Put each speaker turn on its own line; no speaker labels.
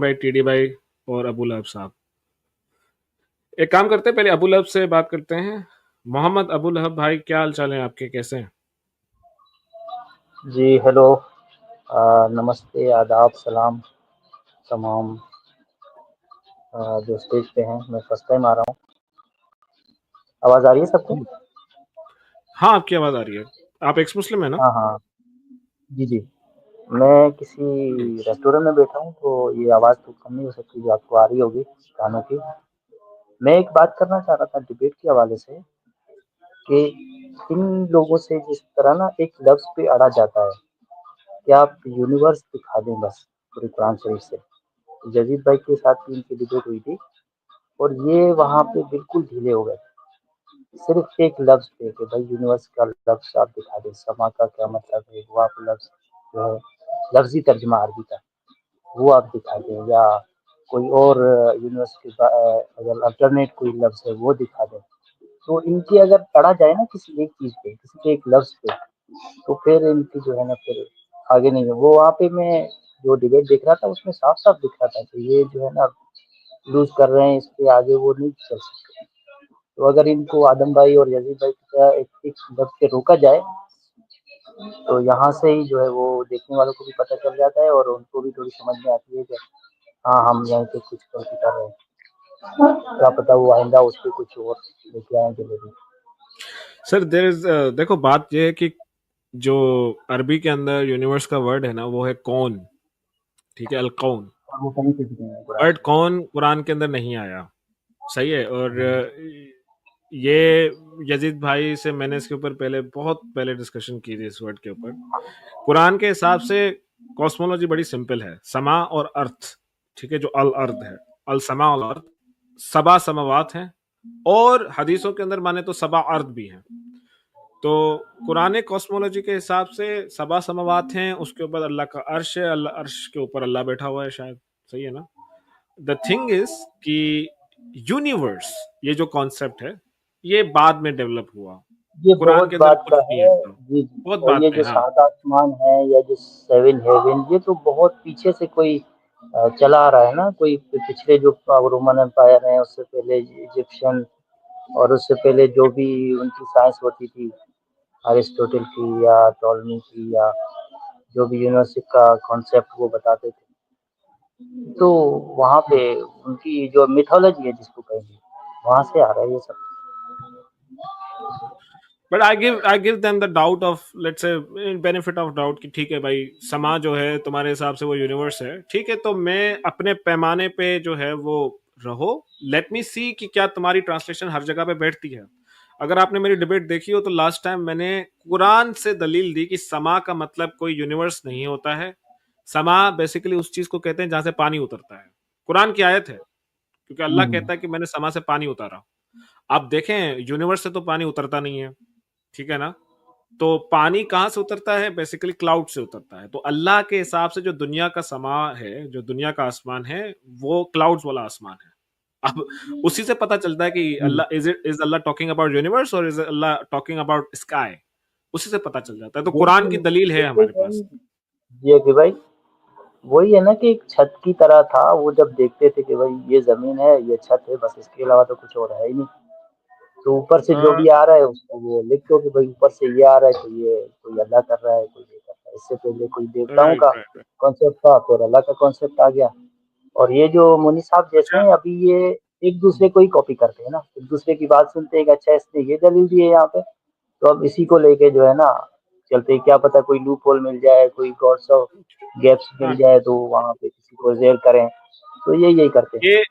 भाई, टीडी भाई और अबू लहब साहब। एक काम करते हैं, पहले अबू लहब से बात करते हैं। मोहम्मद अबू लहब भाई, क्या हाल चाल है आपके, कैसे हैं?
जी हेलो। नमस्ते, आदाब, सलाम तमाम जो स्टेज पे हैं। मैं फर्स्ट टाइम आ रहा हूँ। आवाज़ आ रही है सबको?
हाँ, आपकी आवाज़ आ रही है। आप एक्स मुस्लिम है ना?
हाँ, हाँ। जी, जी। मैं किसी रेस्टोरेंट में बैठा हूँ, तो ये आवाज़ तो कम नहीं हो सकती जो आपको आ रही होगी गानों की। मैं एक बात करना चाह रहा था डिबेट के हवाले से कि इन लोगों से जिस तरह ना एक लफ्ज़ पे अड़ा जाता है कि आप यूनिवर्स दिखा दें बस पूरे कुरान शरीफ से। जजीद भाई के साथ भी इनकी डिबेट हुई थी और ये वहाँ पे बिल्कुल ढीले हो गए। सिर्फ एक लफ्ज़ पे कि भाई यूनिवर्स का लफ्ज़ आप दिखा दें, समा का क्या मतलब है, वो आप लफ्ज़ जो है लफ्ज़ी तर्जुमा अरबी का, वो आप दिखा दें या कोई और यूनिवर्स के अगर अल्टरनेट कोई लफ्ज़ है वो दिखा दें। तो इनकी अगर पढ़ा जाए ना किसी एक चीज़ पे, किसी के एक लफ्ज़ पे, तो फिर इनकी जो है ना फिर आगे नहीं है। वो वहाँ पे मैं जो डिबेट देख रहा था उसमें साफ-साफ दिख रहा था कि ये जो है ना लूज़ कर रहे हैं, इसके आगे वो नहीं चल सकते। तो अगर इनको आदम भाई और यजीद भाई की तरह एक लफ्ज़ से रोका जाए, तो यहाँ से ही जो है वो देखने वालों को भी पता चल जाता है और उनको भी थोड़ी समझ में आती है कि हाँ, हम यहीं पे कुछ गलती कर रहे हैं। क्या पता वो आइंदा उस पे कुछ और लेके आएँ डिलीवरी।
सर, देयर इज देखो, बात यह है कि जो अरबी के अंदर यूनिवर्स का वर्ड है ना, वो है कौन। ठीक है, अल कौन।
और वो कहीं पे भी नहीं है कुरान
वर्ड
में।
कौन कुरान के अंदर नहीं आया। सही है। और
हुँ।
ये यजीद भाई से मैंने इसके ऊपर पहले, बहुत पहले डिस्कशन की थी इस वर्ड के ऊपर। कुरान के हिसाब से कॉस्मोलॉजी बड़ी सिंपल है, समा और अर्थ। ठीक है, जो अल अर्द है, अल समा अल अर्थ, सबा समावात हैं। और हदीसों के अंदर माने तो सबा अर्द भी हैं। तो कुरान कॉस्मोलॉजी के हिसाब से सबा समावात हैं, उसके ऊपर अल्लाह का अर्श है, अल्लाह अर्श के ऊपर अल्लाह बैठा हुआ है शायद। सही है ना? द थिंग इज कि यूनिवर्स, ये जो कॉन्सेप्ट है, ये बाद में डेवलप हुआ।
ये
कुरान
बहुत
के अंदर
बात
कुछ
का
नहीं है
है।
इसका।
जी, जी।
बहुत
और
बात
ये
है,
जो
हाँ।
7 आसमान है या जो 7 हेवन, ये तो बहुत पीछे से कोई चला आ रहा है ना। कोई पिछले जो रोमन एम्पायर है, उससे पहले इजिप्शियन, और उससे पहले जो भी उनकी साइंस होती थी, अरिस्टोटल की या टॉलमी की, या जो भी यूनिवर्स का कॉन्सेप्ट वो बताते थे। तो वहाँ पे उनकी जो मिथोलॉजी है जिसको कहेंगे, वहाँ से आ रहा है ये सब।
But I give them the doubt of, let's say, benefit of doubt कि ठीक है भाई, समा जो है तुम्हारे हिसाब से वो यूनिवर्स है, ठीक है, तो मैं अपने पैमाने पे जो है वो रहो। लेट मी सी कि क्या तुम्हारी ट्रांसलेशन हर जगह पे बैठती है। अगर आपने मेरी डिबेट देखी हो तो लास्ट टाइम मैंने कुरान से दलील दी कि समा का मतलब कोई यूनिवर्स नहीं होता है। समा बेसिकली उस चीज को कहते हैं जहां से पानी उतरता है। कुरान की आयत है, क्योंकि अल्लाह
हुँ,
कहता है कि मैंने समा से पानी उतारा। आप देखें, यूनिवर्स से तो पानी उतरता नहीं है। ठीक है ना? तो पानी कहाँ से उतरता है? बेसिकली क्लाउड से उतरता है। तो अल्लाह के हिसाब से जो दुनिया का समा है, जो दुनिया का आसमान है, वो क्लाउड्स वाला आसमान है। अब उसी से पता चलता है कि
हुँ।
Allah, is Allah talking about universe और is Allah talking about sky. उसी से पता चल जाता है। तो कुरान की
बिल्कुल,
दलील है
बिल्कुल
हमारे
सही।
पास।
जी, अभी भाई वही है ना कि एक छत की तरह था। वो जब देखते थे कि भाई ये ज़मीन है, ये छत है, बस इसके अलावा तो कुछ और है ही नहीं। तो ऊपर से जो
अ,
भी आ रहा है उसको वो लिख दो कि भाई ऊपर से ये आ रहा है, तो ये कोई अल्लाह कर रहा है, कोई ये कर रहा है। इससे पहले कोई देवताओं
राइट
का
राइट राइट।
कॉन्सेप्ट था, फिर अल्लाह का कॉन्सेप्ट आ गया। और ये जो मुनी साहब जैसे
अच्छा।
हैं अभी, ये एक-दूसरे को ही कॉपी करते हैं ना। एक-दूसरे की बात सुनते हैं कि अच्छा इसने ये दलील दी है यहाँ पे, तो अब इसी को लेके जो है ना चलते हैं। क्या पता कोई लूप होल मिल जाए, कोई गॉड्स ऑफ गैप्स मिल
हाँ,
जाए तो वहाँ पे किसी को ज़ेर करें। तो यही करते
ये
हैं।